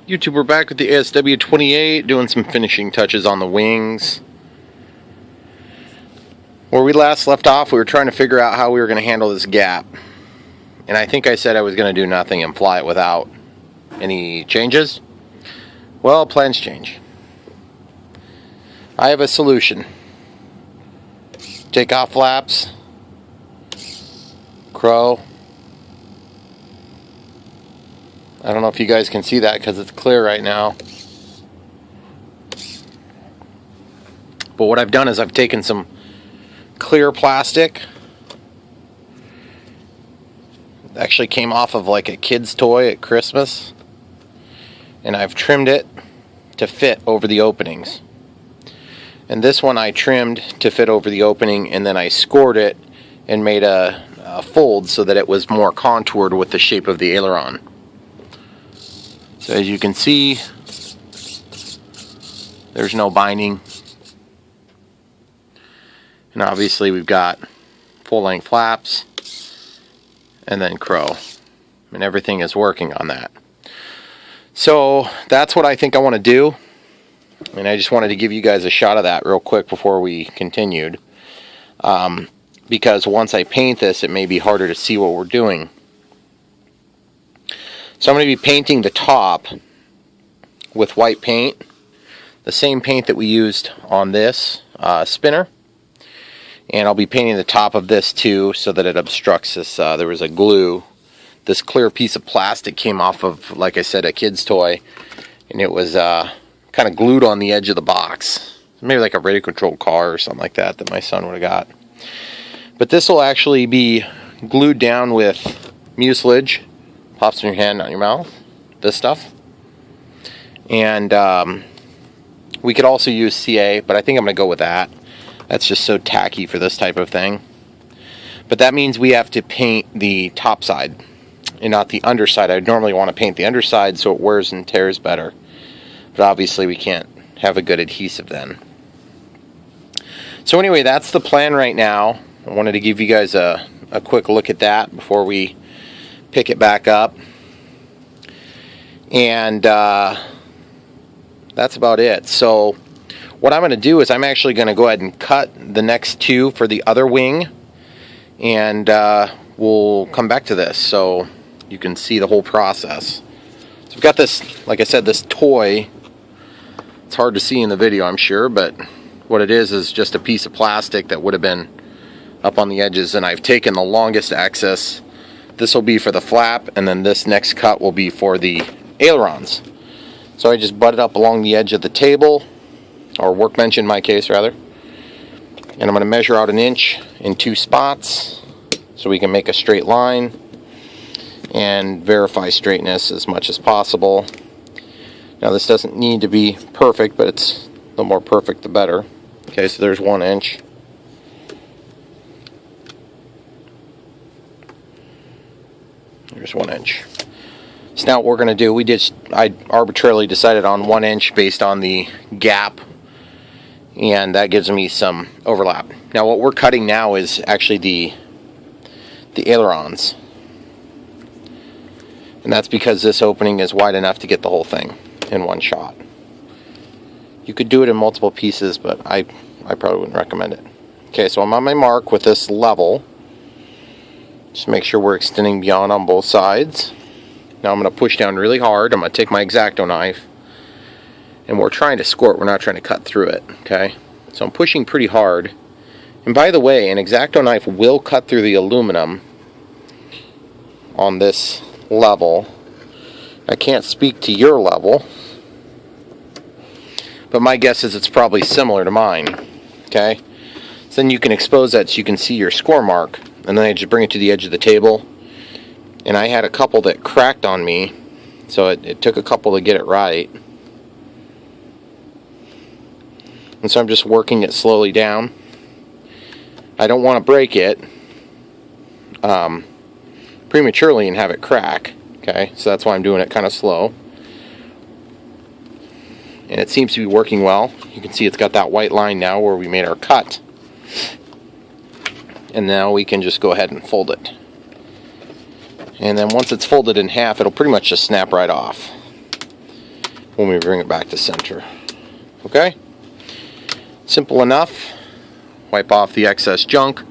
YouTube, we're back with the ASW-28, doing some finishing touches on the wings. Where we last left off, we were trying to figure out how we were going to handle this gap. And I think I said I was going to do nothing and fly it without any changes. Well, plans change. I have a solution. Take off flaps, crow. I don't know if you guys can see that because it's clear right now. But what I've done is I've taken some clear plastic. It actually came off of like a kid's toy at Christmas. And I've trimmed it to fit over the openings. And this one I trimmed to fit over the opening, and then I scored it and made a fold so that it was more contoured with the shape of the aileron. So as you can see, there's no binding. And obviously we've got full-length flaps and then crow. And everything is working on that. So that's what I think I want to do. And I just wanted to give you guys a shot of that real quick before we continued. Because once I paint this, it may be harder to see what we're doing. So I'm going to be painting the top with white paint, the same paint that we used on this spinner. And I'll be painting the top of this too so that it obstructs this. There was a glue. This clear piece of plastic came off of, like I said, a kid's toy. And it was kind of glued on the edge of the box. Maybe like a radio controlled car or something like that that my son would have got. But this will actually be glued down with mucilage. Pops in your hand, not in your mouth. This stuff. And we could also use CA, but I think I'm going to go with that. That's just so tacky for this type of thing. But that means we have to paint the top side and not the underside. I normally want to paint the underside so it wears and tears better. But obviously we can't have a good adhesive then. So anyway, that's the plan right now. I wanted to give you guys a quick look at that before we pick it back up. And that's about it. So what I'm going to do is I'm actually going to go ahead and cut the next two for the other wing. And we'll come back to this so you can see the whole process. So we've got this, like I said, this toy. It's hard to see in the video, I'm sure, but what it is just a piece of plastic that would have been up on the edges, and I've taken the longest axis. This will be for the flap, and then this next cut will be for the ailerons. So I just butt it up along the edge of the table, or workbench in my case rather, and I'm going to measure out 1 inch in 2 spots so we can make a straight line and verify straightness as much as possible. Now this doesn't need to be perfect, but it's the more perfect the better. Okay, so there's 1 inch. There's 1 inch. So now what we're going to do, I arbitrarily decided on 1 inch based on the gap, and that gives me some overlap. Now what we're cutting now is actually the ailerons, and that's because this opening is wide enough to get the whole thing in one shot. You could do it in multiple pieces, but I probably wouldn't recommend it. Okay, so I'm on my mark with this level. Just make sure we're extending beyond on both sides. Now I'm going to push down really hard. I'm going to take my X-Acto knife, and we're trying to score it. We're not trying to cut through it. Okay, so I'm pushing pretty hard. And by the way, an X-Acto knife will cut through the aluminum on this level. I can't speak to your level, but my guess is it's probably similar to mine. Okay, so then you can expose that so you can see your score mark. And then I just bring it to the edge of the table. And I had a couple that cracked on me, so it took a couple to get it right. And so I'm just working it slowly down. I don't want to break it prematurely and have it crack. Okay, so that's why I'm doing it kind of slow. And it seems to be working well. You can see it's got that white line now where we made our cut. And now we can just go ahead and fold it. And then once it's folded in half, it'll pretty much just snap right off. when we bring it back to center. Okay? Simple enough. Wipe off the excess junk,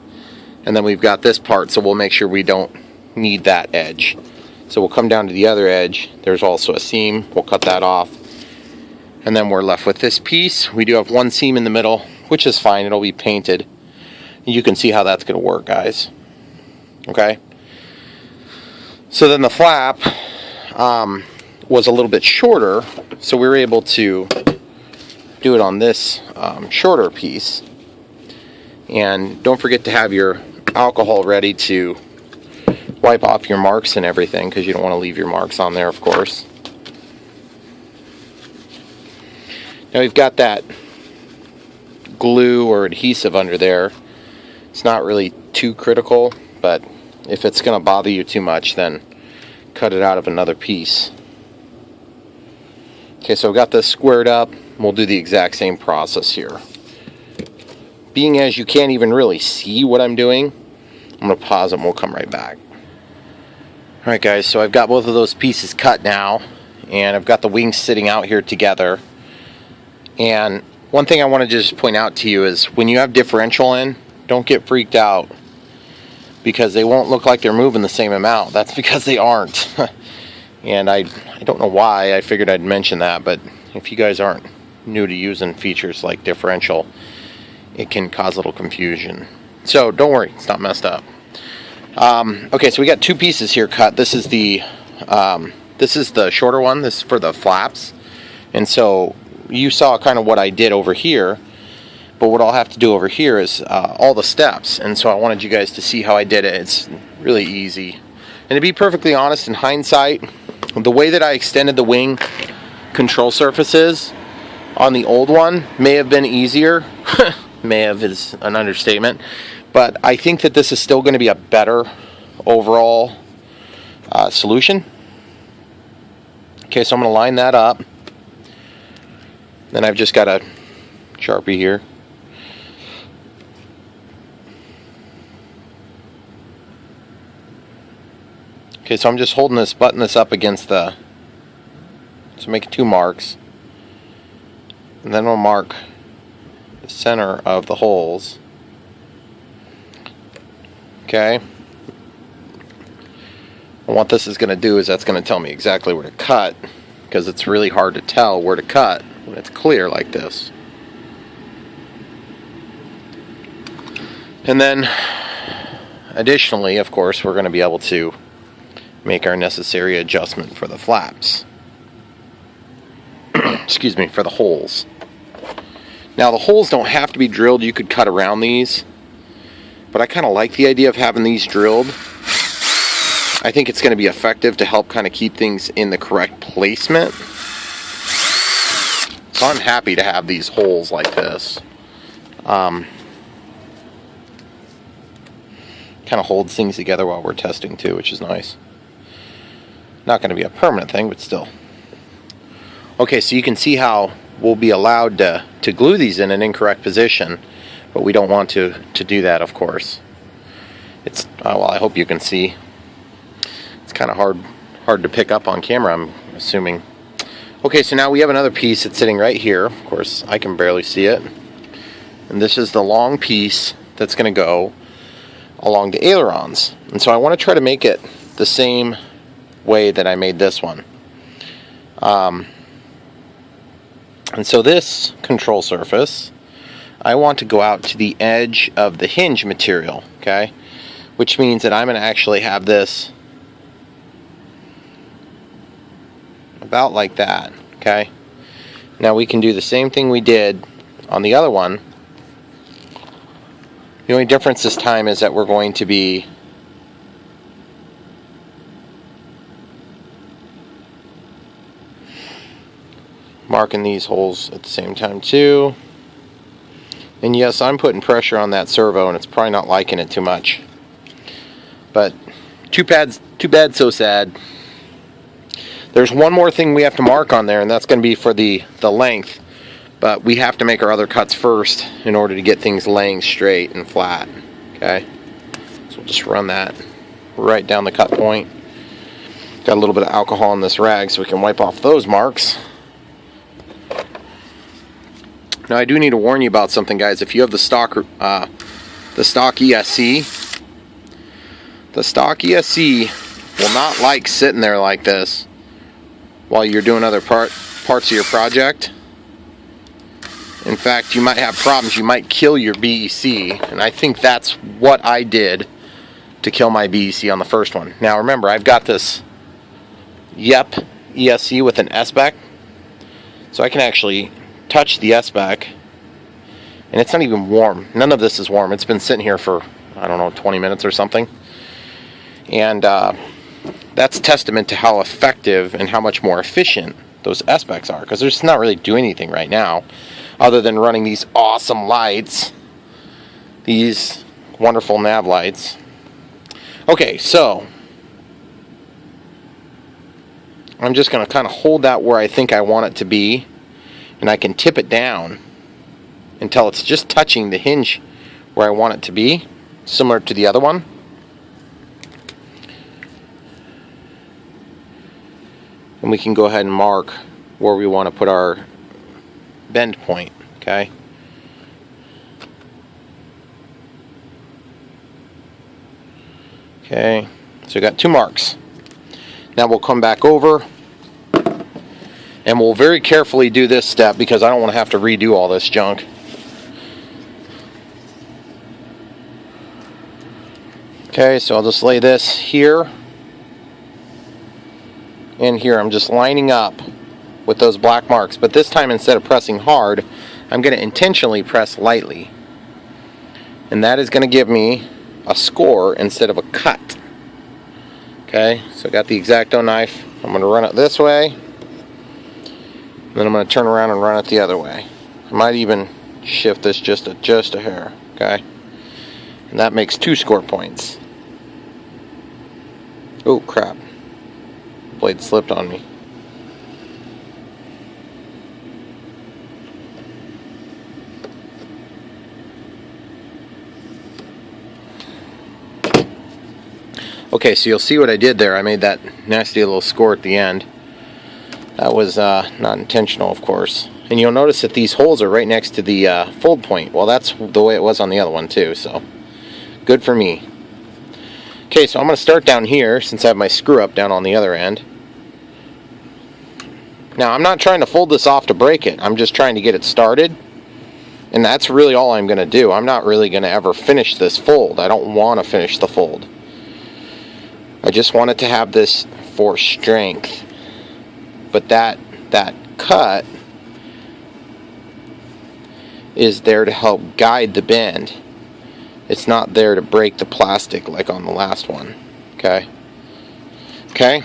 and then we've got this part, so we'll make sure we don't need that edge. So we'll come down to the other edge. There's also a seam. We'll cut that off, and then we're left with this piece. We do have one seam in the middle, which is fine. It'll be painted. You can see how that's going to work, guys. Okay? So then the flap was a little bit shorter, so we were able to do it on this shorter piece. And don't forget to have your alcohol ready to wipe off your marks and everything, because you don't want to leave your marks on there, of course. Now we've got that glue or adhesive under there. It's not really too critical, but if it's going to bother you too much, then cut it out of another piece. Okay, so I've got this squared up. We'll do the exact same process here. Being as you can't even really see what I'm doing, I'm going to pause and we'll come right back. Alright guys, so I've got both of those pieces cut now, and I've got the wings sitting out here together. And one thing I want to just point out to you is when you have differential in, don't get freaked out because they won't look like they're moving the same amount. That's because they aren't. And I don't know why. I figured I'd mention that, but if you guys aren't new to using features like differential, it can cause a little confusion. So don't worry, it's not messed up. Okay, so we got two pieces here cut. This is the shorter one. This is for the flaps. And so you saw kind of what I did over here, but what I'll have to do over here is all the steps. And so I wanted you guys to see how I did it. It's really easy. And to be perfectly honest, in hindsight, the way that I extended the wing control surfaces on the old one may have been easier. May have is an understatement, but I think that this is still going to be a better overall solution. Okay, so I'm going to line that up. Then I've just got a Sharpie here. Okay, so I'm just holding this, button this up against the, so make 2 marks, and then we'll mark the center of the holes. Okay. And what this is going to do is that's going to tell me exactly where to cut, because it's really hard to tell where to cut when it's clear like this. And then additionally, of course, we're going to be able to make our necessary adjustment for the flaps. Excuse me, for the holes. Now the holes don't have to be drilled. You could cut around these, but I kind of like the idea of having these drilled. I think it's going to be effective to help kind of keep things in the correct placement. So I'm happy to have these holes like this. Kind of holds things together while we're testing too, which is nice. Not going to be a permanent thing, but still. Okay, so you can see how we'll be allowed to glue these in an incorrect position, but we don't want to do that, of course. It's well, I hope you can see. It's kind of hard to pick up on camera, I'm assuming. Okay, so now we have another piece that's sitting right here. Of course, I can barely see it. And this is the long piece that's going to go along the ailerons. And so I want to try to make it the same way that I made this one. And so this control surface, I want to go out to the edge of the hinge material, okay? Which means that I'm going to actually have this about like that, okay? Now we can do the same thing we did on the other one. The only difference this time is that we're going to be marking these holes at the same time too. And yes, I'm putting pressure on that servo and it's probably not liking it too much. But too bad, so sad. There's one more thing we have to mark on there, and that's going to be for the length. But we have to make our other cuts first in order to get things laying straight and flat. Okay? So we'll just run that right down the cut point. Got a little bit of alcohol in this rag so we can wipe off those marks. Now I do need to warn you about something, guys. If you have the stock ESC, the stock ESC will not like sitting there like this while you're doing other parts of your project. In fact, you might have problems. You might kill your BEC, and I think that's what I did to kill my BEC on the first one. Now remember, I've got this ESC with an S-back, so I can actually touch the S-back, and it's not even warm. None of this is warm. It's been sitting here for, I don't know, 20 minutes or something. And that's testament to how effective and how much more efficient those S-backs are, because they're just not really doing anything right now other than running these awesome lights, these wonderful nav lights. Okay, so I'm just going to kind of hold that where I think I want it to be, and I can tip it down until it's just touching the hinge where I want it to be, similar to the other one. And we can go ahead and mark where we want to put our bend point, okay? Okay, so we got 2 marks. Now we'll come back over and we'll very carefully do this step because I don't want to have to redo all this junk. Okay, so I'll just lay this here and here. I'm just lining up with those black marks, but this time instead of pressing hard, I'm going to intentionally press lightly. And that is going to give me a score instead of a cut. Okay, so I got the X-Acto knife. I'm going to run it this way. Then I'm going to turn around and run it the other way. I might even shift this just a hair. Okay, and that makes 2 score points. Oh crap! Blade slipped on me. Okay, so you'll see what I did there. I made that nasty little score at the end. That was not intentional, of course. And you'll notice that these holes are right next to the fold point. Well, that's the way it was on the other one too, so good for me. Okay, so I'm going to start down here since I have my screw up down on the other end. Now, I'm not trying to fold this off to break it. I'm just trying to get it started. And that's really all I'm going to do. I'm not really going to ever finish this fold. I don't want to finish the fold. I just want it to have this for strength. But that cut is there to help guide the bend. It's not there to break the plastic like on the last one. Okay? Okay?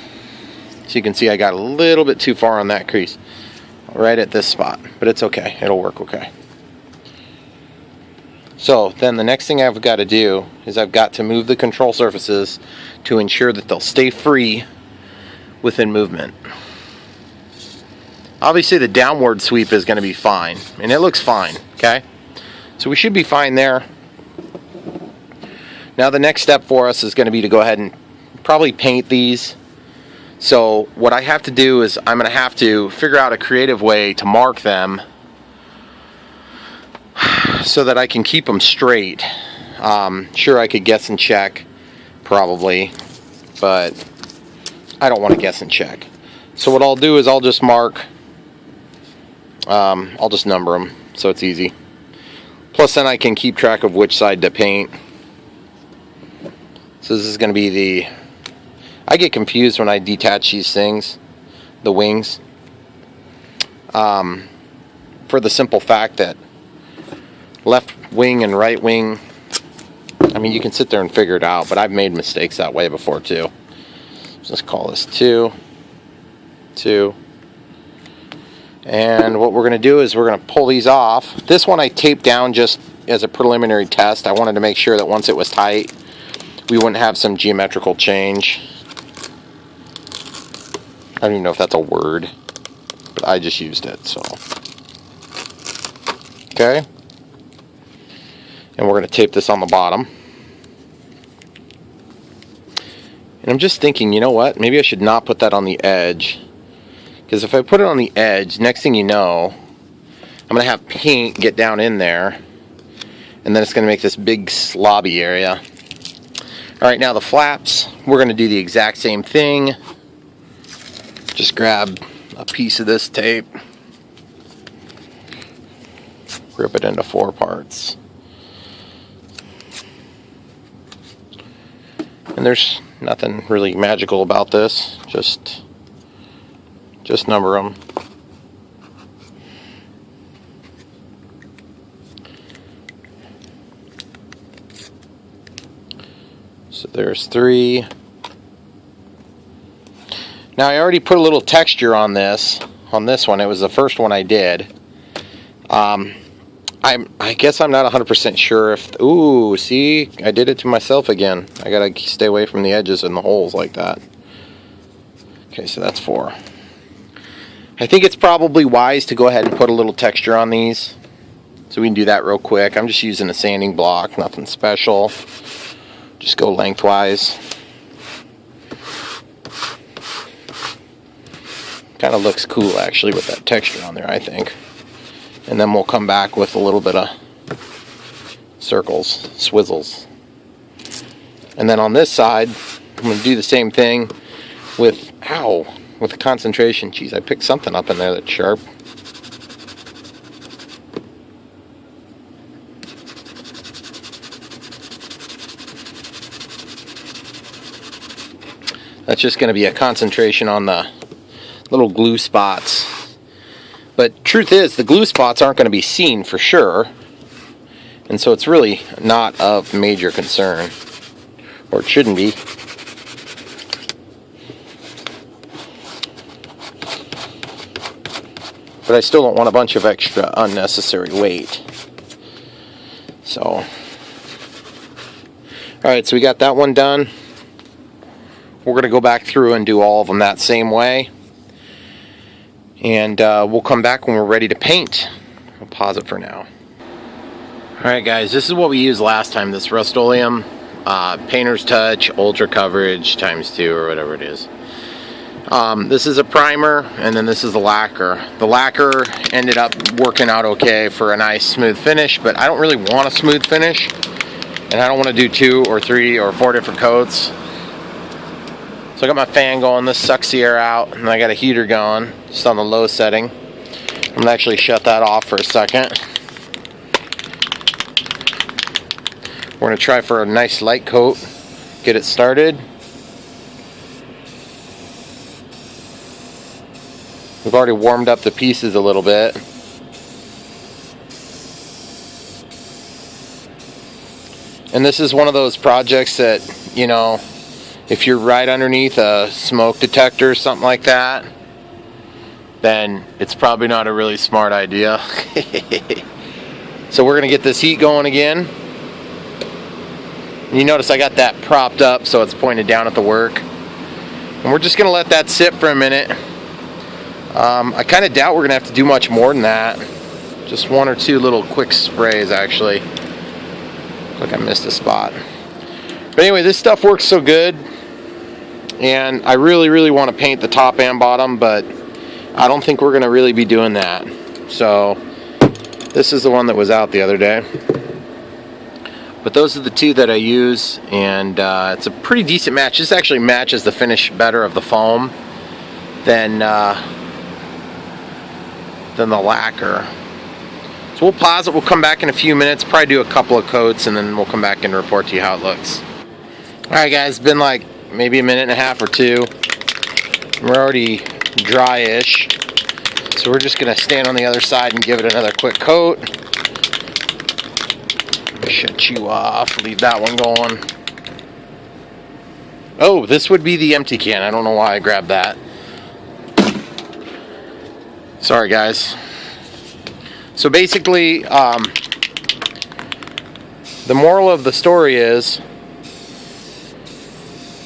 So you can see I got a little bit too far on that crease. Right at this spot. But it's okay. It'll work okay. So then the next thing I've got to do is I've got to move the control surfaces to ensure that they'll stay free within movement. Obviously the downward sweep is going to be fine, and it looks fine, okay? So we should be fine there. Now the next step for us is going to be to go ahead and probably paint these. So what I have to do is I'm going to have to figure out a creative way to mark them so that I can keep them straight. Sure, I could guess and check, probably, but I don't want to guess and check. So what I'll do is I'll just mark, I'll just number them so it's easy. Plus then I can keep track of which side to paint. So this is going to be the, I get confused when I detach these things, the wings, for the simple fact that left wing and right wing, I mean, you can sit there and figure it out, but I've made mistakes that way before too. So let's call this 2, 2. And what we're going to do is we're going to pull these off. This one I taped down just as a preliminary test. I wanted to make sure that once it was tight, we wouldn't have some geometrical change. I don't even know if that's a word, but I just used it, so. Okay. And we're going to tape this on the bottom. And I'm just thinking, you know what? Maybe I should not put that on the edge. Because if I put it on the edge, next thing you know, I'm I'm going to have paint get down in there, and then it's going to make this big slobby area. Alright, now the flaps, we're going to do the exact same thing. Just grab a piece of this tape, rip it into 4 parts. And there's nothing really magical about this, just number them. So there's 3. Now I already put a little texture on this one. It was the first one I did. I guess I'm not 100% sure if... Ooh, see? I did it to myself again. I gotta stay away from the edges and the holes like that. Okay, so that's 4. I think it's probably wise to go ahead and put a little texture on these. So we can do that real quick. I'm just using a sanding block, nothing special. Just go lengthwise. Kind of looks cool actually with that texture on there, I think. And then we'll come back with a little bit of circles, swizzles. And then on this side, I'm going to do the same thing with, with the concentration. Jeez, I picked something up in there that's sharp. That's just going to be a concentration on the little glue spots. But truth is, the glue spots aren't going to be seen for sure. And so it's really not of major concern. Or it shouldn't be. But I still don't want a bunch of extra unnecessary weight. So. Alright, so we got that one done. We're going to go back through and do all of them that same way. And we'll come back when we're ready to paint. I'll pause it for now. Alright guys, this is what we used last time. This Rust-Oleum Painter's Touch Ultra Coverage ×2 or whatever it is. This is a primer, and then this is the lacquer. The lacquer ended up working out okay for a nice smooth finish, but I don't really want a smooth finish. And I don't want to do 2 or 3 or 4 different coats. So I got my fan going, this sucks the air out, and I got a heater going, just on the low setting. I'm going to actually shut that off for a second. We're going to try for a nice light coat, get it started. We've already warmed up the pieces a little bit. And this is one of those projects that, you know, if you're right underneath a smoke detector or something like that, then it's probably not a really smart idea. So we're going to get this heat going again. And you notice I got that propped up so it's pointed down at the work. And we're just going to let that sit for a minute. I kind of doubt we're going to have to do much more than that. Just 1 or 2 little quick sprays actually. Looks like I missed a spot. But anyway, this stuff works so good. And I really want to paint the top and bottom, but I don't think we're going to really be doing that. So this is the one that was out the other day. But those are the 2 that I use, and it's a pretty decent match. This actually matches the finish better of the foam than the lacquer. So we'll pause it, we'll come back in a few minutes, probably do a couple of coats, and then we'll come back and report to you how it looks. Alright guys, it's been like maybe a minute and a half or 2. We're already dry-ish. So we're just going to stand on the other side and give it another quick coat. Shut you off, leave that one going. Oh, this would be the empty can. I don't know why I grabbed that. Sorry guys. So basically, the moral of the story is,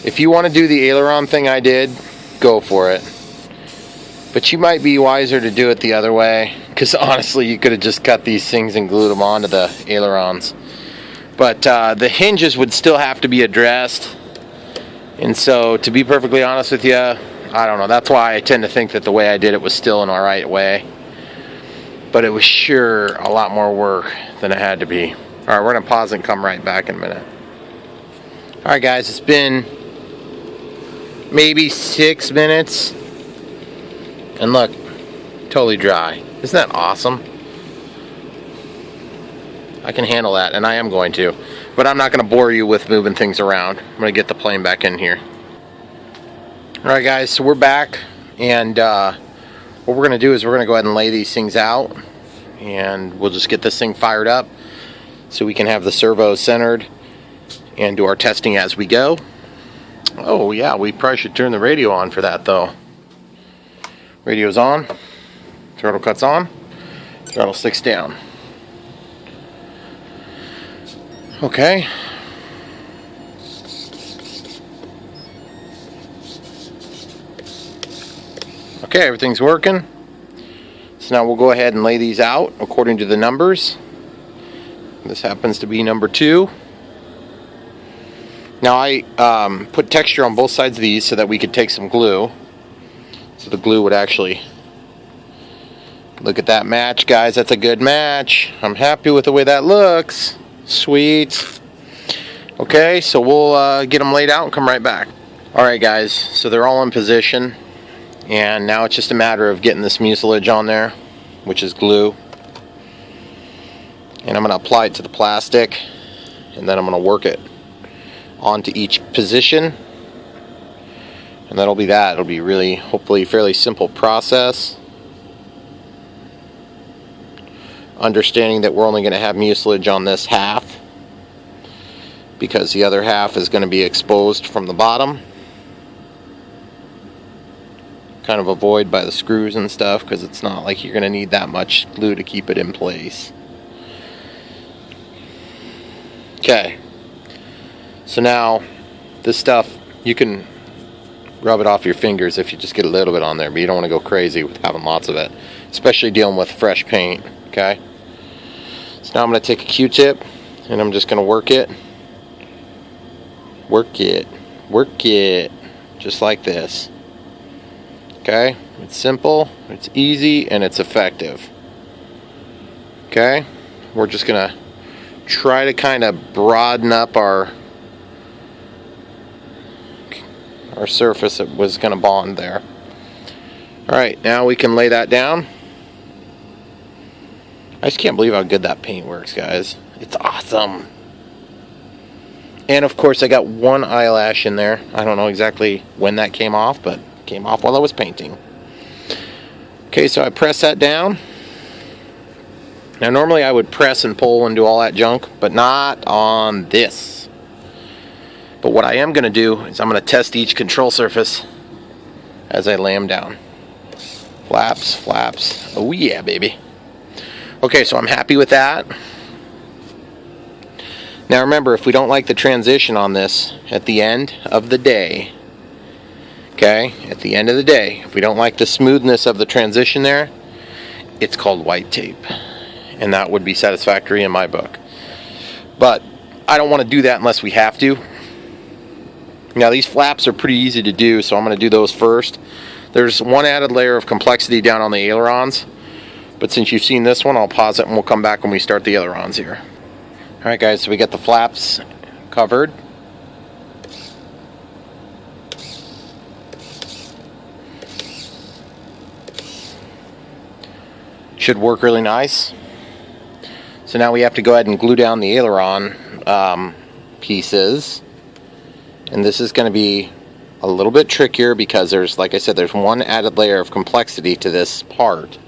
if you want to do the Aileron thing I did, go for it. But you might be wiser to do it the other way, because honestly you could have just cut these things and glued them onto the ailerons. But the hinges would still have to be addressed, and so to be perfectly honest with you, I don't know, that's why I tend to think that the way I did it was still an alright way. but it was sure a lot more work than it had to be. Alright, we're going to pause and come right back in a minute. Alright guys, it's been maybe 6 minutes, and look, totally dry. Isn't that awesome? I can handle that, and I am going to. But I'm not going to bore you with moving things around. I'm going to get the plane back in here. Alright guys, so we're back, and what we're going to do is we're going to go ahead and lay these things out, and we'll just get this thing fired up so we can have the servos centered and do our testing as we go. Oh yeah, we probably should turn the radio on for that though. Radio's on, throttle cuts on, throttle sticks down. Okay. Okay, everything's working. So now we'll go ahead and lay these out according to the numbers. This happens to be number 2. Now I put texture on both sides of these so that we could take some glue. So the glue would actually... Look at that match, guys. That's a good match. I'm happy with the way that looks. Sweet. Okay, so we'll get them laid out and come right back. Alright guys, so they're all in position. And now it's just a matter of getting this mucilage on there, which is glue. And I'm going to apply it to the plastic, and then I'm going to work it onto each position. And that'll be that. It'll be really, hopefully, fairly simple process. Understanding that we're only going to have mucilage on this half, because the other half is going to be exposed from the bottom. Kind of avoid by the screws and stuff, because it's not like you're going to need that much glue to keep it in place. Okay, so now this stuff, you can rub it off your fingers if you just get a little bit on there, but you don't want to go crazy with having lots of it, especially dealing with fresh paint. Okay, so now I'm going to take a Q-tip and I'm just going to work it, just like this. Okay, it's simple, it's easy, and it's effective. Okay, we're just going to try to kind of broaden up our surface that was going to bond there. Alright, now we can lay that down. I just can't believe how good that paint works, guys. It's awesome. And of course I got one eyelash in there. I don't know exactly when that came off, but it came off while I was painting. Okay, so I press that down. Now normally I would press and pull and do all that junk, but not on this. But what I am going to do is I'm going to test each control surface as I lay them down. Flaps, flaps. Oh yeah, baby. Okay, so I'm happy with that. Now remember, if we don't like the transition on this at the end of the day, okay, at the end of the day, if we don't like the smoothness of the transition there, it's called white tape. And that would be satisfactory in my book. But I don't want to do that unless we have to. Now these flaps are pretty easy to do, so I'm going to do those first. There's one added layer of complexity down on the ailerons, but since you've seen this one, I'll pause it and we'll come back when we start the ailerons here. Alright guys, so we got the flaps covered. Should work really nice. So now we have to go ahead and glue down the aileron pieces. And this is going to be a little bit trickier because there's, like I said, there's one added layer of complexity to this part.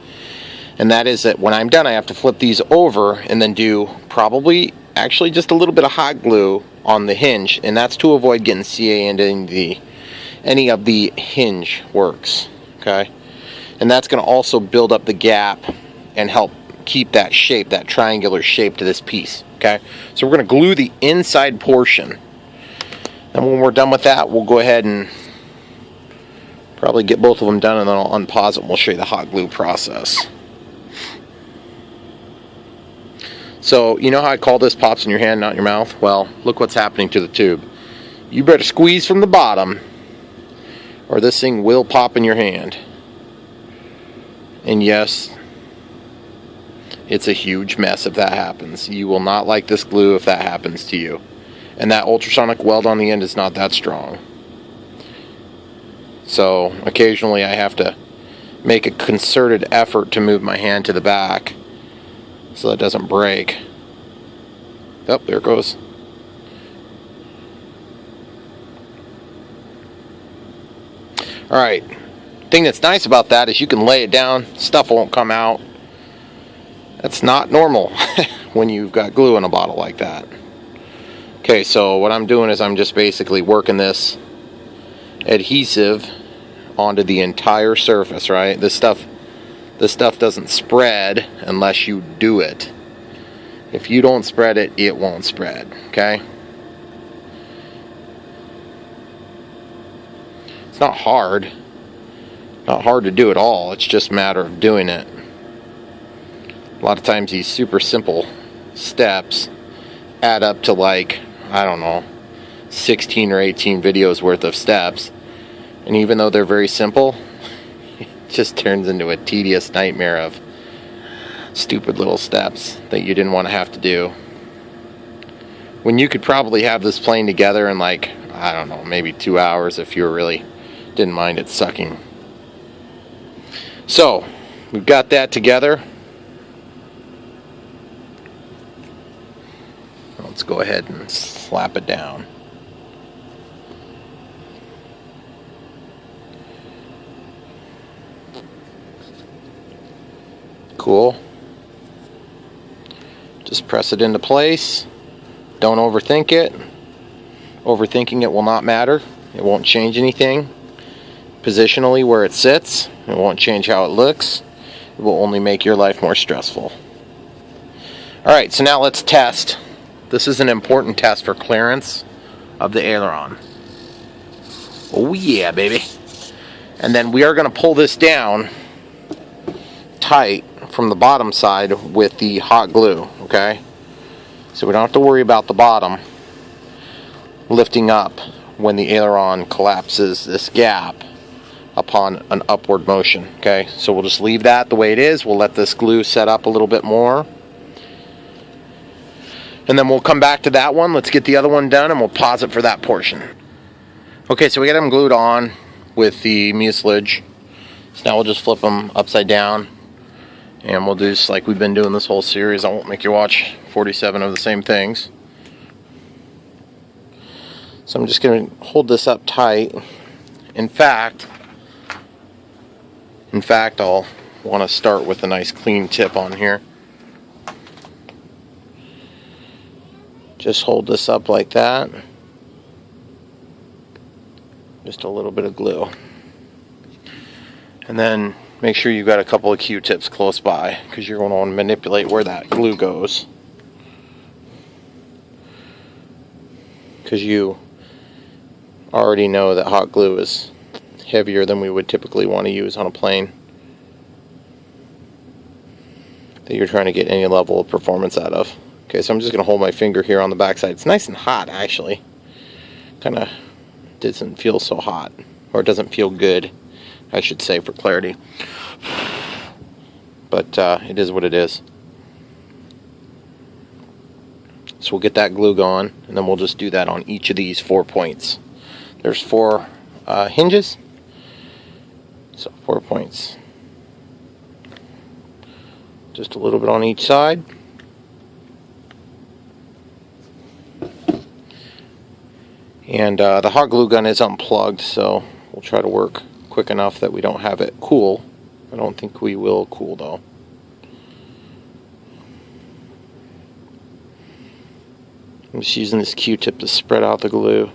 And that is that when I'm done, I have to flip these over and then do probably actually just a little bit of hot glue on the hinge. And that's to avoid getting CA into any of the hinge works. Okay? And that's going to also build up the gap and help keep that shape, that triangular shape to this piece. Okay? So we're going to glue the inside portion. And when we're done with that, we'll go ahead and probably get both of them done, and then I'll unpause it and we'll show you the hot glue process. So, you know how I call this pops in your hand, not in your mouth? Well, look what's happening to the tube. You better squeeze from the bottom, or this thing will pop in your hand. And yes, It's a huge mess if that happens. You will not like this glue if that happens to you. And that ultrasonic weld on the end is not that strong. So occasionally I have to make a concerted effort to move my hand to the back so that it doesn't break. Oh, there it goes. Alright, thing that's nice about that is you can lay it down, stuff won't come out. That's not normal when you've got glue in a bottle like that. Okay, so what I'm doing is I'm just basically working this adhesive onto the entire surface, right? This stuff doesn't spread unless you do it. If you don't spread it, it won't spread, okay? It's not hard. Not hard to do at all. It's just a matter of doing it. A lot of times these super simple steps add up to like, I don't know, 16 or 18 videos worth of steps. And even though they're very simple, it just turns into a tedious nightmare of stupid little steps that you didn't want to have to do. When you could probably have this plane together in like, I don't know, maybe 2 hours if you really didn't mind it sucking. So, we've got that together. Let's go ahead and slap it down. Cool. Just press it into place. Don't overthink it. Overthinking it will not matter. It won't change anything. Positionally where it sits, it won't change how it looks. It will only make your life more stressful. Alright, so now let's test. This is an important test for clearance of the aileron. Oh yeah, baby. And then we are going to pull this down tight from the bottom side with the hot glue, okay? So we don't have to worry about the bottom lifting up when the aileron collapses this gap upon an upward motion, okay? So we'll just leave that the way it is. We'll let this glue set up a little bit more. And then we'll come back to that one. Let's get the other one done and we'll pause it for that portion. Okay, so we got them glued on with the mucilage. So now we'll just flip them upside down. And we'll do just like we've been doing this whole series. I won't make you watch 47 of the same things. So I'm just going to hold this up tight. In fact, I'll want to start with a nice clean tip on here. Just hold this up like that. Just a little bit of glue. And then make sure you've got a couple of Q-tips close by because you're going to want to manipulate where that glue goes. Because you already know that hot glue is heavier than we would typically want to use on a plane that you're trying to get any level of performance out of. Okay, so I'm just going to hold my finger here on the backside. It's nice and hot, actually. Kind of doesn't feel so hot, or it doesn't feel good, I should say, for clarity. But it is what it is. So we'll get that glue going, and then we'll just do that on each of these 4 points. There's 4 hinges, so 4 points. Just a little bit on each side. And the hot glue gun is unplugged, so we'll try to work quick enough that we don't have it cool. I don't think we will cool though. I'm just using this Q-tip to spread out the glue.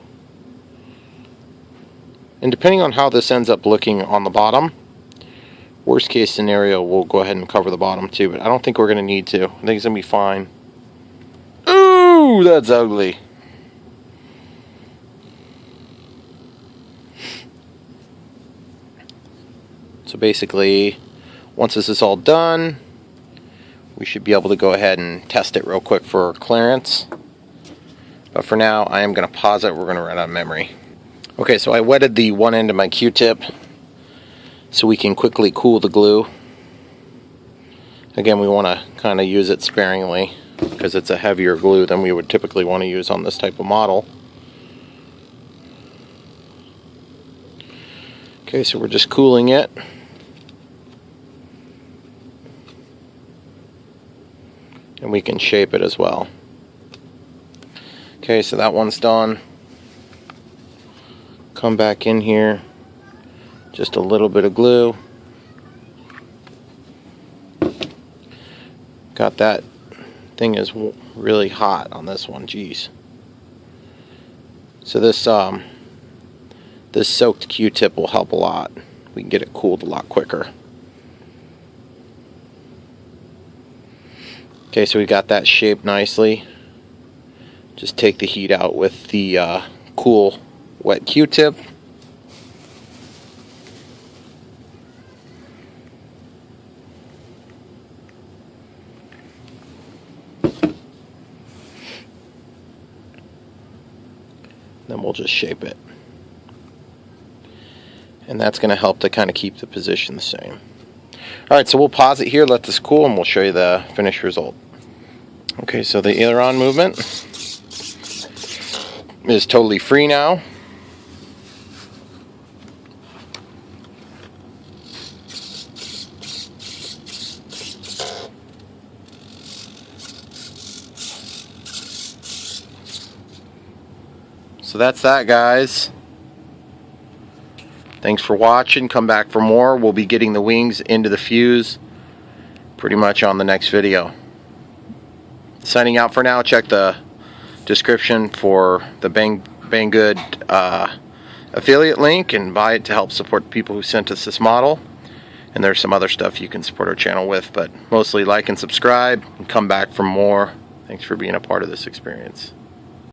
And depending on how this ends up looking on the bottom, worst case scenario, we'll go ahead and cover the bottom too, but I don't think we're going to need to. I think it's going to be fine. Ooh, that's ugly. So basically, once this is all done, we should be able to go ahead and test it real quick for clearance. But for now, I am going to pause it. We're going to run out of memory. Okay, so I wetted the one end of my Q-tip so we can quickly cool the glue. Again, we want to kind of use it sparingly because it's a heavier glue than we would typically want to use on this type of model. Okay, so we're just cooling it. And we can shape it as well. Okay, so that one's done. Come back in here. Just a little bit of glue. Got that thing is really hot on this one, geez. So this soaked Q-tip will help a lot. We can get it cooled a lot quicker. Okay, so we got that shaped nicely. Just take the heat out with the cool wet Q-tip. Then we'll just shape it. And that's going to help to kind of keep the position the same. Alright, so we'll pause it here, let this cool, and we'll show you the finished result. Okay, so the aileron movement is totally free now. So that's that, guys. Thanks for watching. Come back for more. We'll be getting the wings into the fuse pretty much on the next video. Signing out for now. Check the description for the Banggood affiliate link and buy it to help support the people who sent us this model. And there's some other stuff you can support our channel with, but mostly like and subscribe and come back for more. Thanks for being a part of this experience.